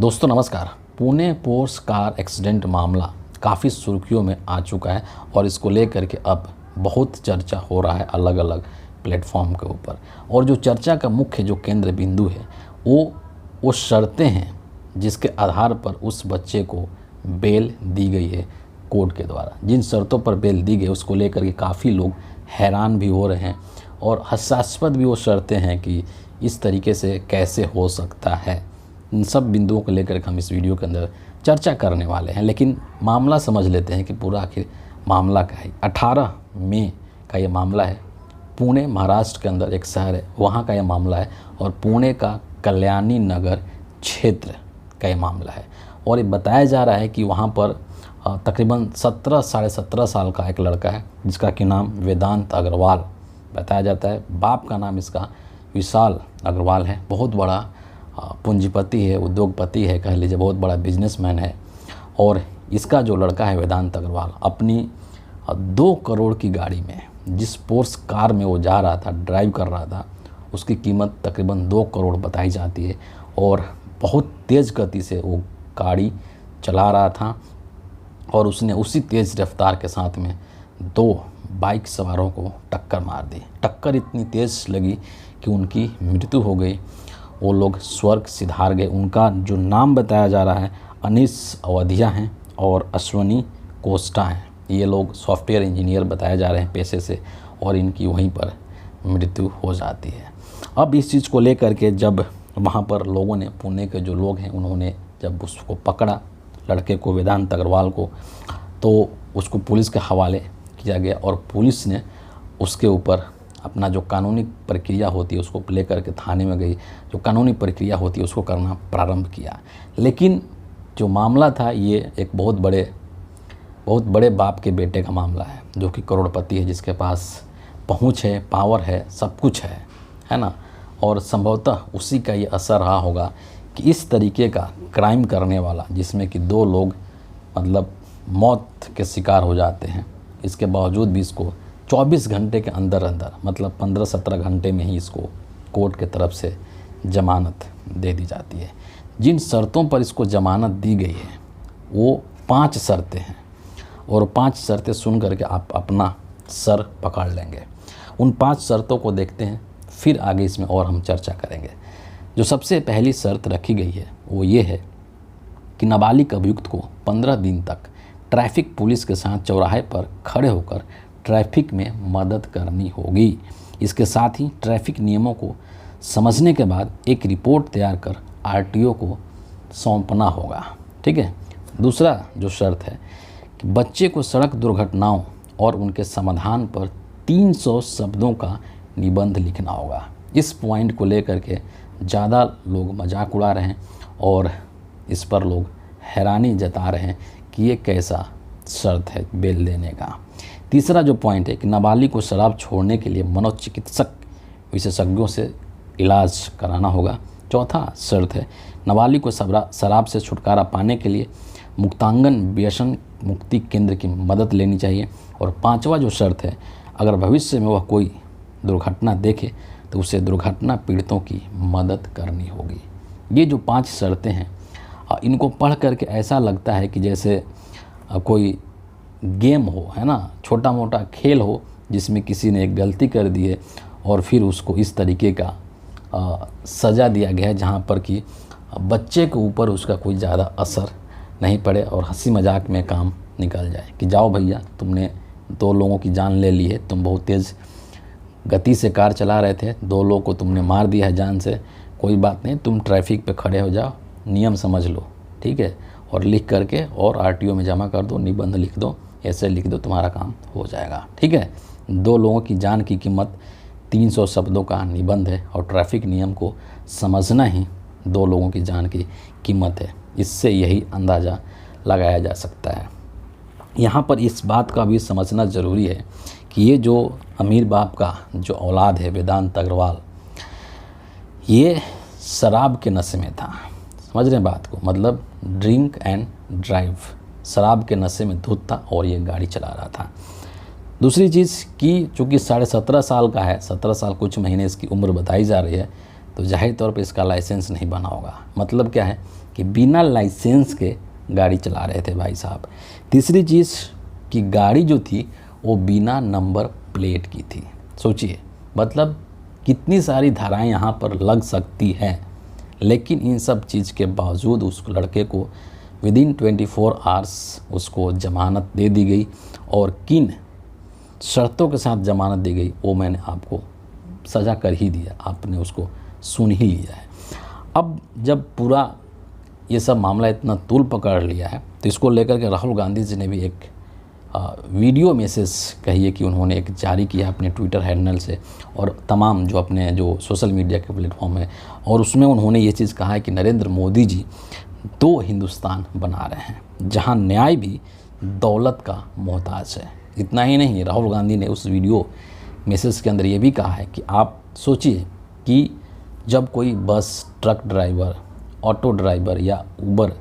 दोस्तों नमस्कार। Pune pores car accident मामला काफ़ी सुर्खियों में आ चुका है और इसको लेकर के अब बहुत चर्चा हो रहा है अलग अलग प्लेटफॉर्म के ऊपर। और जो चर्चा का मुख्य जो केंद्र बिंदु है वो शर्तें हैं जिसके आधार पर उस बच्चे को बेल दी गई है कोर्ट के द्वारा। जिन शर्तों पर बेल दी गई उसको लेकर के काफ़ी लोग हैरान भी हो रहे हैं और हास्यास्पद भी वो शर्तें हैं कि इस तरीके से कैसे हो सकता है। इन सब बिंदुओं को लेकर हम इस वीडियो के अंदर चर्चा करने वाले हैं, लेकिन मामला समझ लेते हैं कि पूरा आखिर मामला क्या है। 18 मई का ये मामला है। पुणे महाराष्ट्र के अंदर एक शहर है, वहाँ का ये मामला है और पुणे का कल्याणी नगर क्षेत्र का ये मामला है। और ये बताया जा रहा है कि वहाँ पर तकरीबन 17 साल का एक लड़का है जिसका कि नाम वेदांत अग्रवाल बताया जाता है। बाप का नाम इसका विशाल अग्रवाल है। बहुत बड़ा पूंजीपति है, उद्योगपति है, कह लीजिए बहुत बड़ा बिजनेसमैन है। और इसका जो लड़का है वेदांत अग्रवाल अपनी 2 करोड़ की गाड़ी में, जिस पोर्स कार में वो जा रहा था, ड्राइव कर रहा था, उसकी कीमत तकरीबन 2 करोड़ बताई जाती है। और बहुत तेज़ गति से वो गाड़ी चला रहा था और उसने उसी तेज़ रफ्तार के साथ में 2 बाइक सवारों को टक्कर मार दी। टक्कर इतनी तेज़ लगी कि उनकी मृत्यु हो गई। वो लोग स्वर्ग सिधार गए। उनका जो नाम बताया जा रहा है अनीस अवधिया हैं और अश्वनी कोस्टा हैं। ये लोग सॉफ्टवेयर इंजीनियर बताए जा रहे हैं पेशे से और इनकी वहीं पर मृत्यु हो जाती है। अब इस चीज़ को लेकर के जब वहाँ पर लोगों ने, पुणे के जो लोग हैं, उन्होंने जब उसको पकड़ा, लड़के को, वेदांत अग्रवाल को, तो उसको पुलिस के हवाले किया गया और पुलिस ने उसके ऊपर अपना जो कानूनी प्रक्रिया होती है उसको लेकर के थाने में गई। जो कानूनी प्रक्रिया होती है उसको करना प्रारंभ किया। लेकिन जो मामला था ये एक बहुत बड़े बाप के बेटे का मामला है, जो कि करोड़पति है, जिसके पास पहुंच है, पावर है, सब कुछ है ना। और संभवतः उसी का ये असर रहा होगा कि इस तरीके का क्राइम करने वाला, जिसमें कि 2 लोग मतलब मौत के शिकार हो जाते हैं, इसके बावजूद भी इसको 24 घंटे के अंदर मतलब 15-17 घंटे में ही इसको कोर्ट के तरफ से ज़मानत दे दी जाती है। जिन शर्तों पर इसको ज़मानत दी गई है वो 5 शर्तें हैं और 5 शर्तें सुन करके आप अपना सर पकड़ लेंगे। उन 5 शर्तों को देखते हैं, फिर आगे इसमें और हम चर्चा करेंगे। जो सबसे पहली शर्त रखी गई है वो ये है कि नाबालिग अभियुक्त को 15 दिन तक ट्रैफिक पुलिस के साथ चौराहे पर खड़े होकर ट्रैफिक में मदद करनी होगी। इसके साथ ही ट्रैफिक नियमों को समझने के बाद एक रिपोर्ट तैयार कर आरटीओ को सौंपना होगा। ठीक है। दूसरा जो शर्त है कि बच्चे को सड़क दुर्घटनाओं और उनके समाधान पर 300 शब्दों का निबंध लिखना होगा। इस पॉइंट को लेकर के ज़्यादा लोग मजाक उड़ा रहे हैं और इस पर लोग हैरानी जता रहे हैं कि ये कैसा शर्त है बेल देने का। तीसरा जो पॉइंट है कि नाबालिग को शराब छोड़ने के लिए मनोचिकित्सक विशेषज्ञों से इलाज कराना होगा। चौथा शर्त है नाबालिग को शराब से छुटकारा पाने के लिए मुक्तांगन व्यसन मुक्ति केंद्र की मदद लेनी चाहिए। और 5वां जो शर्त है, अगर भविष्य में वह कोई दुर्घटना देखे तो उसे दुर्घटना पीड़ितों की मदद करनी होगी। ये जो 5 शर्तें हैं, इनको पढ़ करके ऐसा लगता है कि जैसे कोई गेम हो, है ना, छोटा मोटा खेल हो जिसमें किसी ने एक गलती कर दी है और फिर उसको इस तरीके का सज़ा दिया गया है जहाँ पर कि बच्चे के ऊपर उसका कोई ज़्यादा असर नहीं पड़े और हंसी मजाक में काम निकल जाए कि जाओ भैया, तुमने 2 लोगों की जान ले ली है, तुम बहुत तेज़ गति से कार चला रहे थे, 2 लोगों को तुमने मार दिया है जान से, कोई बात नहीं, तुम ट्रैफिक पे खड़े हो जाओ, नियम समझ लो, ठीक है, और लिख करके और आरटीओ में जमा कर दो, निबंध लिख दो, ऐसे लिख दो, तुम्हारा काम हो जाएगा। ठीक है। 2 लोगों की जान की कीमत 300 शब्दों का निबंध है और ट्रैफिक नियम को समझना ही 2 लोगों की जान की कीमत है। इससे यही अंदाज़ा लगाया जा सकता है। यहाँ पर इस बात का भी समझना ज़रूरी है कि ये जो अमीर बाप का जो औलाद है वेदांत अग्रवाल, ये शराब के नशे में था। समझ रहे हैं बात को, मतलब ड्रिंक एंड ड्राइव, शराब के नशे में धुत था और ये गाड़ी चला रहा था। दूसरी चीज़ कि चूँकि 17.5 साल का है, 17 साल कुछ महीने इसकी उम्र बताई जा रही है, तो जाहिर तौर पे इसका लाइसेंस नहीं बना होगा। मतलब क्या है कि बिना लाइसेंस के गाड़ी चला रहे थे भाई साहब। तीसरी चीज़ कि गाड़ी जो थी वो बिना नंबर प्लेट की थी। सोचिए मतलब कितनी सारी धाराएं यहाँ पर लग सकती हैं, लेकिन इन सब चीज़ के बावजूद उस लड़के को विदिन 24 आवर्स उसको ज़मानत दे दी गई। और किन शर्तों के साथ ज़मानत दी गई वो मैंने आपको सजा कर ही दिया, आपने उसको सुन ही लिया है। अब जब पूरा ये सब मामला इतना तूल पकड़ लिया है तो इसको लेकर के राहुल गांधी जी ने भी एक वीडियो मैसेज कहिए कि उन्होंने एक जारी किया अपने ट्विटर हैंडल से और तमाम जो अपने जो सोशल मीडिया के प्लेटफॉर्म है, और उसमें उन्होंने ये चीज़ कहा है कि नरेंद्र मोदी जी 2 हिंदुस्तान बना रहे हैं जहां न्याय भी दौलत का मोहताज है। इतना ही नहीं, राहुल गांधी ने उस वीडियो मैसेज के अंदर ये भी कहा है कि आप सोचिए कि जब कोई बस, ट्रक ड्राइवर, ऑटो ड्राइवर या उबर,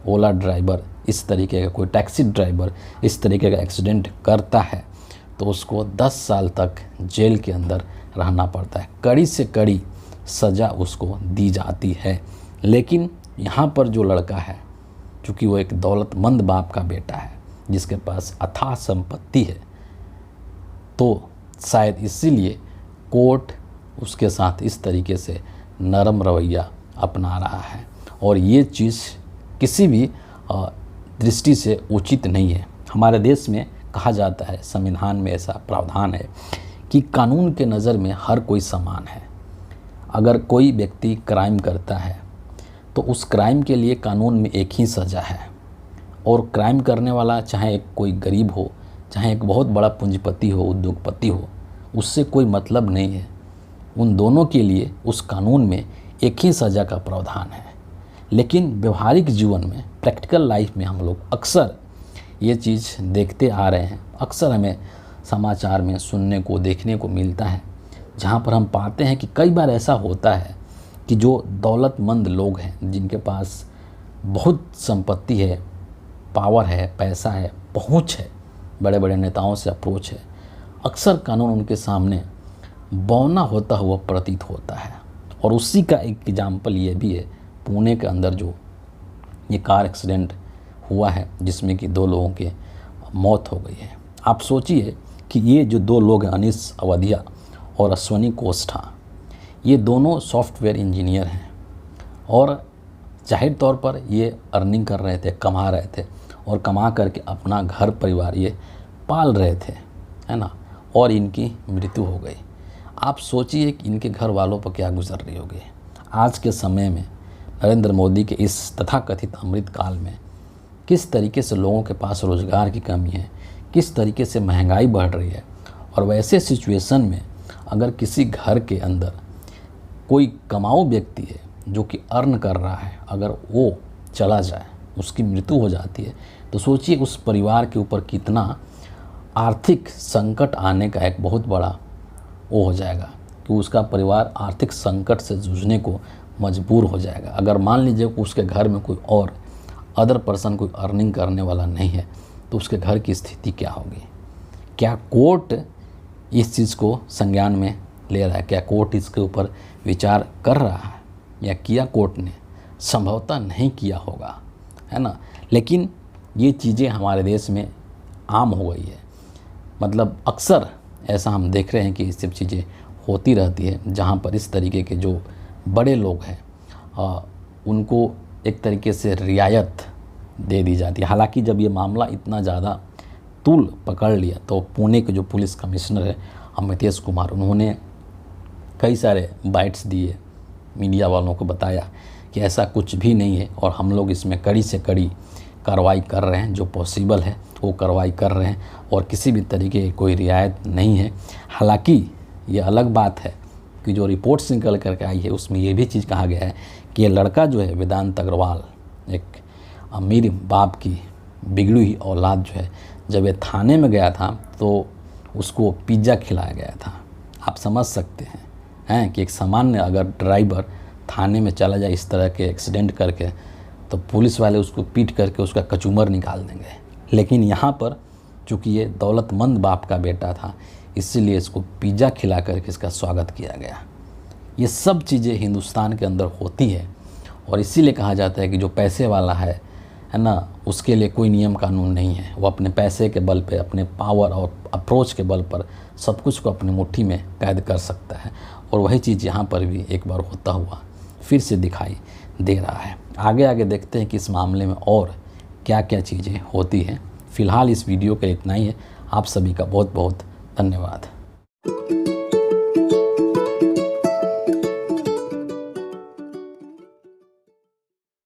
ओला ड्राइवर, इस तरीके का कोई टैक्सी ड्राइवर इस तरीके का एक्सीडेंट करता है तो उसको 10 साल तक जेल के अंदर रहना पड़ता है, कड़ी से कड़ी सज़ा उसको दी जाती है। लेकिन यहाँ पर जो लड़का है, चूँकि वो एक दौलतमंद बाप का बेटा है जिसके पास अथाह संपत्ति है, तो शायद इसीलिए कोर्ट उसके साथ इस तरीके से नरम रवैया अपना रहा है। और ये चीज़ किसी भी दृष्टि से उचित नहीं है। हमारे देश में कहा जाता है, संविधान में ऐसा प्रावधान है कि कानून के नज़र में हर कोई समान है। अगर कोई व्यक्ति क्राइम करता है तो उस क्राइम के लिए कानून में एक ही सज़ा है, और क्राइम करने वाला चाहे एक कोई गरीब हो, चाहे एक बहुत बड़ा पूंजीपति हो, उद्योगपति हो, उससे कोई मतलब नहीं है। उन दोनों के लिए उस कानून में एक ही सज़ा का प्रावधान है। लेकिन व्यवहारिक जीवन में, प्रैक्टिकल लाइफ में हम लोग अक्सर ये चीज़ देखते आ रहे हैं। अक्सर हमें समाचार में सुनने को, देखने को मिलता है, जहाँ पर हम पाते हैं कि कई बार ऐसा होता है कि जो दौलतमंद लोग हैं, जिनके पास बहुत संपत्ति है, पावर है, पैसा है, पहुँच है, बड़े बड़े नेताओं से अप्रोच है, अक्सर कानून उनके सामने बौना होता हुआ प्रतीत होता है। और उसी का एक एग्जाम्पल ये भी है, पुणे के अंदर जो ये कार एक्सीडेंट हुआ है जिसमें कि 2 लोगों की मौत हो गई है। आप सोचिए कि ये जो 2 लोग हैं, अनीस अवधिया और अश्वनी कोष्ठा, ये दोनों सॉफ्टवेयर इंजीनियर हैं और जाहिर तौर पर ये अर्निंग कर रहे थे, कमा रहे थे, और कमा करके अपना घर परिवार ये पाल रहे थे, है ना। और इनकी मृत्यु हो गई। आप सोचिए कि इनके घर वालों पर क्या गुजर रही होगी। आज के समय में नरेंद्र मोदी के इस तथाकथित अमृत काल में किस तरीके से लोगों के पास रोज़गार की कमी है, किस तरीके से महंगाई बढ़ रही है। और वैसे सिचुएशन में अगर किसी घर के अंदर कोई कमाऊ व्यक्ति है जो कि अर्न कर रहा है, अगर वो चला जाए, उसकी मृत्यु हो जाती है, तो सोचिए उस परिवार के ऊपर कितना आर्थिक संकट आने का एक बहुत बड़ा वो हो जाएगा कि उसका परिवार आर्थिक संकट से जूझने को मजबूर हो जाएगा। अगर मान लीजिए कि उसके घर में कोई और अदर पर्सन कोई अर्निंग करने वाला नहीं है तो उसके घर की स्थिति क्या होगी। क्या कोर्ट इस चीज़ को संज्ञान में ले रहा है? क्या कोर्ट इसके ऊपर विचार कर रहा है? या किया कोर्ट ने? संभवतः नहीं किया होगा, है ना। लेकिन ये चीज़ें हमारे देश में आम हो गई है। मतलब अक्सर ऐसा हम देख रहे हैं कि ये सब चीज़ें होती रहती है, जहाँ पर इस तरीके के जो बड़े लोग हैं उनको एक तरीके से रियायत दे दी जाती है। हालांकि जब ये मामला इतना ज़्यादा तूल पकड़ लिया तो पुणे के जो पुलिस कमिश्नर है अमितेश कुमार, उन्होंने कई सारे बाइट्स दिए, मीडिया वालों को बताया कि ऐसा कुछ भी नहीं है और हम लोग इसमें कड़ी से कड़ी कार्रवाई कर रहे हैं, जो पॉसिबल है वो कार्रवाई कर रहे हैं और किसी भी तरीके की कोई रियायत नहीं है। हालांकि ये अलग बात है कि जो रिपोर्ट्स निकल करके आई है उसमें ये भी चीज़ कहा गया है कि ये लड़का जो है वेदांत अग्रवाल, एक अमीर बाप की बिगड़ी हुई औलाद जो है, जब ये थाने में गया था तो उसको पिज़्ज़ा खिलाया गया था। आप समझ सकते हैं कि एक सामान्य अगर ड्राइवर थाने में चला जाए इस तरह के एक्सीडेंट करके तो पुलिस वाले उसको पीट करके उसका कचूमर निकाल देंगे। लेकिन यहाँ पर चूँकि ये दौलतमंद बाप का बेटा था इसीलिए इसको पिज़्ज़ा खिला करके इसका स्वागत किया गया। ये सब चीज़ें हिंदुस्तान के अंदर होती है और इसीलिए कहा जाता है कि जो पैसे वाला है ना, उसके लिए कोई नियम कानून नहीं है। वो अपने पैसे के बल पे, अपने पावर और अप्रोच के बल पर सब कुछ को अपनी मुट्ठी में कैद कर सकता है। और वही चीज़ यहाँ पर भी एक बार होता हुआ फिर से दिखाई दे रहा है। आगे आगे देखते हैं कि इस मामले में और क्या क्या चीज़ें होती हैं। फ़िलहाल इस वीडियो का इतना ही है। आप सभी का बहुत बहुत धन्यवाद।